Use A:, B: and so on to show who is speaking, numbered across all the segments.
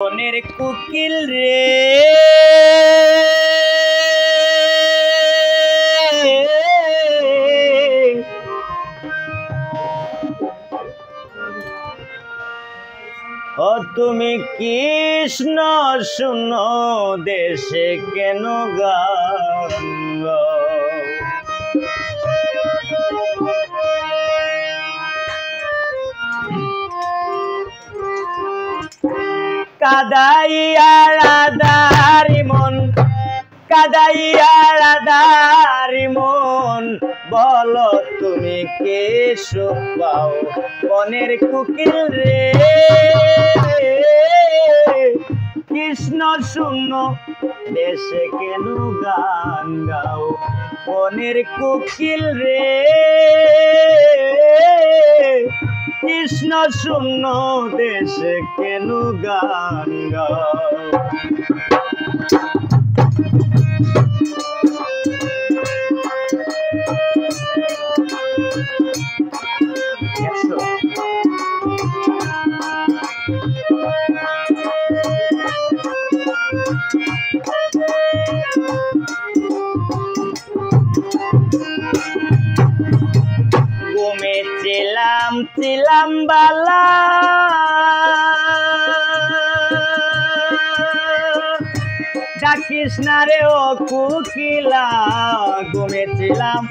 A: মনের কুকিল রে ও তুমি কৃষ্ণ শুনো দেশে কেন গান কাদাইয়া রাধারি মন কাদাইয়া রাধারি মন বলো তুমি কে সুখ পাও মনের কুকিল রে কৃষ্ণ শূন্য দেশে কেন গান গাও মনের কুকিল রে কৃষ্ণ শূন্য দেশে কেন গান গাও ছিলাম বালা ডাকিস না রে ও কুকিলা ঘুমেছিলাম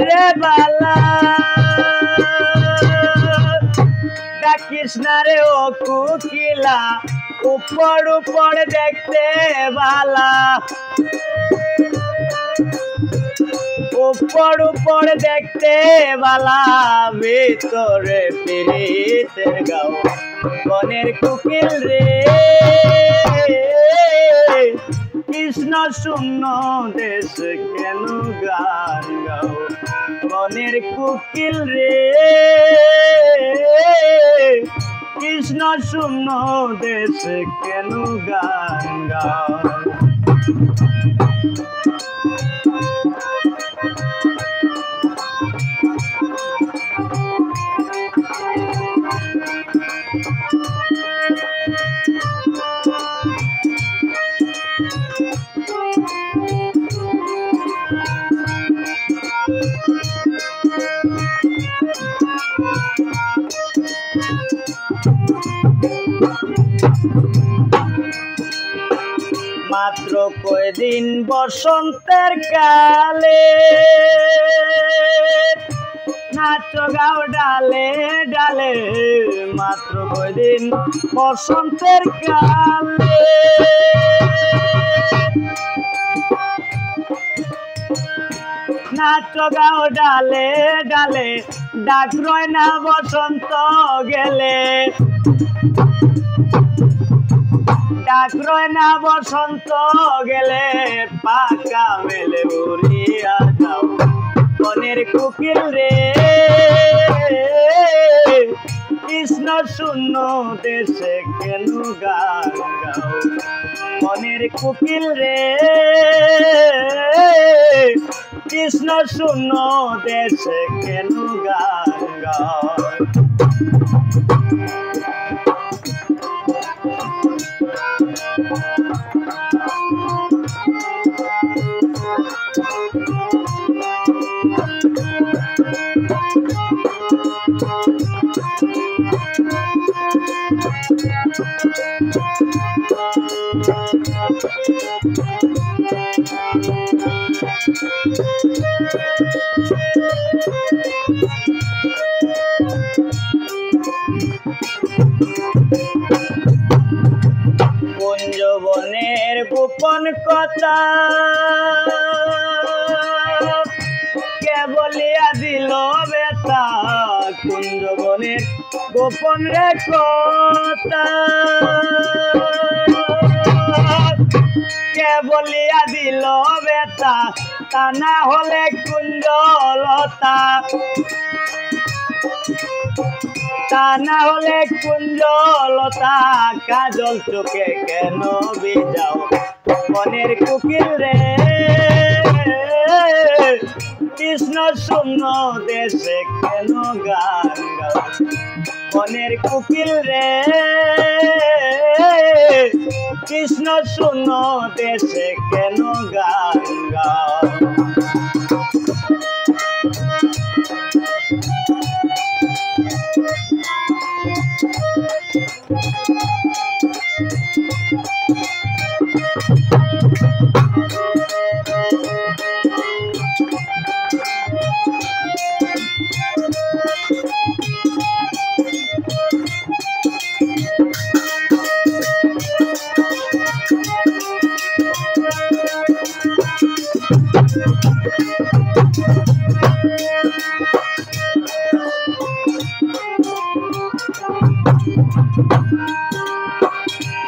A: রে বালা ডাকিস না রে ও কুকিলা উপর উপর দেখতে বালা উপর উপর দেখতে বালা ভিতরে পিরিতের গাও মনের কুকিল রে কৃষ্ণ শূন্য দেশ কেন গান গাও মনের কুকিল রে কৃষ্ণ শূন্য দেশ কেন গান গাও মাত্র কয়দিন বসন্তের কালে নাচ গাও ডালে ডালে মাত্র কয়দিন বসন্তের কালে নাচ গাও ডালে ডালে ডাক রয় না বসন্ত গেলে ডাক রয় না বসন্ত গেলে পাকা মেলে উড়িয়া যাও মনের কুকিল রে কৃষ্ণ শূন্য দেশে কেন গান গাও মনের কুকিল রে কৃষ্ণ শূন্য দেশে কেন গান গাও কুঞ্জবনের গোপন কথা কে বলিয়া দিল বেতা কুঞ্জবনের গোপন রে কথা কে বলিয়া দিল বেতা তা না হলে কুঞ্জলতা তা না হলে কুঞ্জলতা কাজল চোখে কেন বিজাও মনের কুকিল রে কৃষ্ণ শূন্য দেশে কেন গান গাও মনের কুকিল রে কৃষ্ণ শূন্য দেশে কেন গান গাও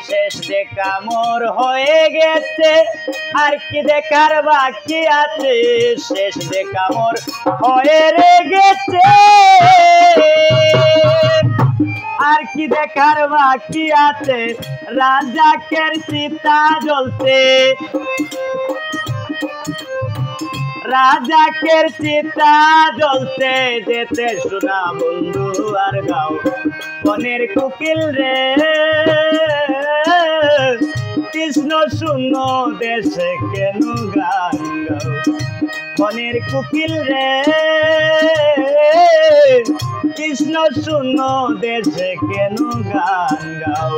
A: শেষ দেখা মোর হয়ে গেছে আর কি দেখার বাকি আছে শেষ দেখা মোর হয়ে গেছে আর কি দেখার বাকি আছে রাজাকের সীতা জ্বলছে রাজাকের সীতা জ্বলছে যেতে শোনা বন্ধু আর গাও মনের কুকিল রে কৃষ্ণ শূন্য দেশে কেন গান গাও মনের কুকিল রে কৃষ্ণ শূন্য দেশে কেন গান গাও।